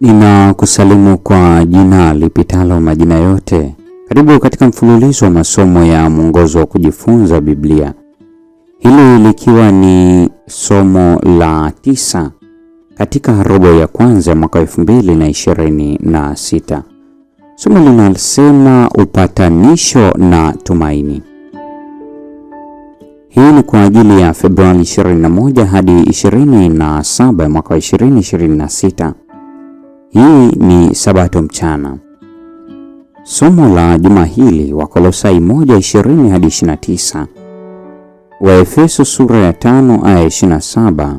Ninakusalimu kwa jina lipitalo majina yote. Karibu katika mfululizo wa masomo ya mwongozo wa kujifunza Biblia. Hili likiwa ni somo la 9 katika robo ya kwanza ya mwaka 2026. Somo linasema upatanisho na tumaini. Hii ni kwa ajili ya Februari 21 hadi 27 mwaka 2026. Hii ni Sabato mchana. Somo la juma hili Wakolosai 1:20 hadi 29, Waefeso sura ya 5 aya 27,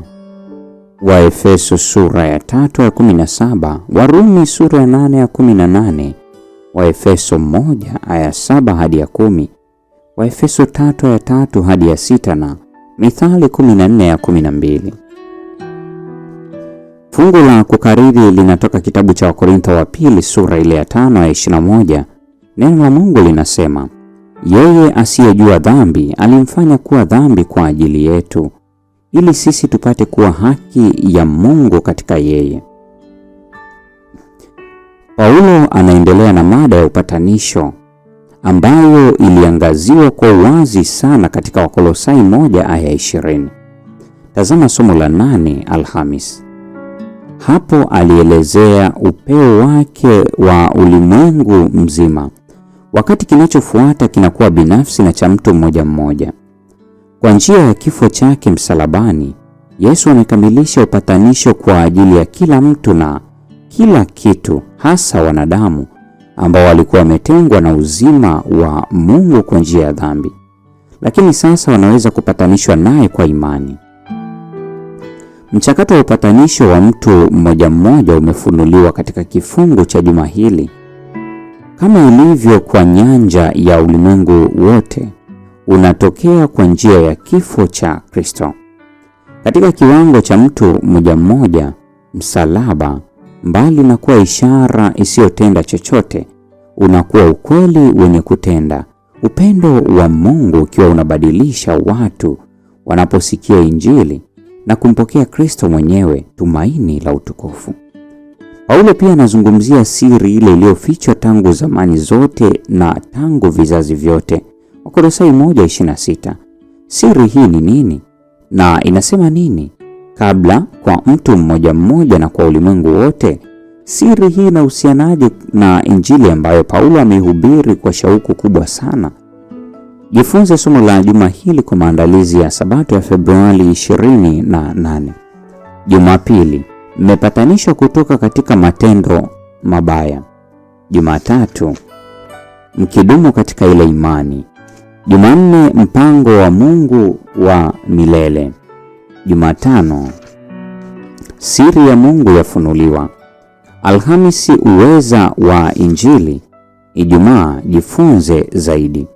Waefeso sura ya 3 aya 17, Warumi sura ya 8 aya 18, Waefeso 1 aya 7 hadi ya 10, Waefeso 3 aya 3 hadi ya 6 na Mithali 14 aya 12. Fungu la kukariri linatoka kitabu cha Wakorintho wa pili sura ile ya 5 aya 21. Neno la Mungu linasema, yeye asiyejua dhambi alimfanya kuwa dhambi kwa ajili yetu, ili sisi tupate kuwa haki ya Mungu katika yeye. Paulo anaendelea na mada ya upatanisho ambayo iliangaziwa kwa uwazi sana katika Wakolosai 1 aya 20. Tazama somo la 8 Alhamis. Hapo alielezea upeo wake wa ulimwengu mzima, wakati kinachofuata kinakuwa binafsi na cha mtu mmoja mmoja. Kwa njia ya kifo chake msalabani, Yesu amekamilisha upatanisho kwa ajili ya kila mtu na kila kitu, hasa wanadamu ambao walikuwa wametengwa na uzima wa Mungu kwa njia ya dhambi. Lakini sasa wanaweza kupatanishwa naye kwa imani. Mchakato wa upatanisho wa mtu mmoja mmoja umefunuliwa katika kifungu cha juma hili. Kama ilivyo kwa nyanja ya ulimwengu wote, unatokea kwa njia ya kifo cha Kristo. Katika kiwango cha mtu mmoja mmoja, msalaba, mbali na kuwa ishara isiyotenda chochote, unakuwa ukweli wenye kutenda. Upendo wa Mungu ukiwa unabadilisha watu wanaposikia Injili na kumpokea Kristo mwenyewe, tumaini la utukufu. Paulo pia anazungumzia siri ile iliyofichwa tangu zamani zote na tangu vizazi vyote. Wakolosai 1:26. Siri hii ni nini na inasema nini? Kabla kwa mtu mmoja mmoja na kwa ulimwengu wote, siri hii inahusianaje na Injili ambayo Paulo amehubiri kwa shauku kubwa sana? Jifunze somo la juma hili kwa maandalizi ya Sabato ya Februari 28. Jumapili, mmepatanishwa kutoka katika matendo mabaya. Jumatatu, mkidumu katika ile imani. Jumanne, mpango wa Mungu wa milele. Jumatano, siri ya Mungu yafunuliwa. Alhamisi, uweza wa Injili. Ijumaa, jifunze zaidi.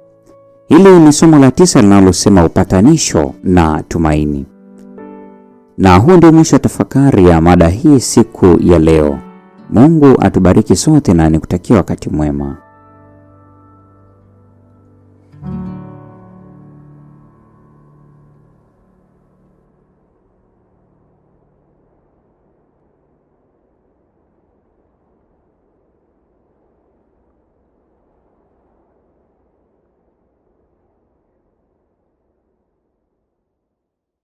Hili ni somo la 9 linalosema upatanisho na tumaini. Na huu ndio mwisho wa tafakari ya mada hii siku ya leo. Mungu atubariki sote na nikutakia wakati mwema.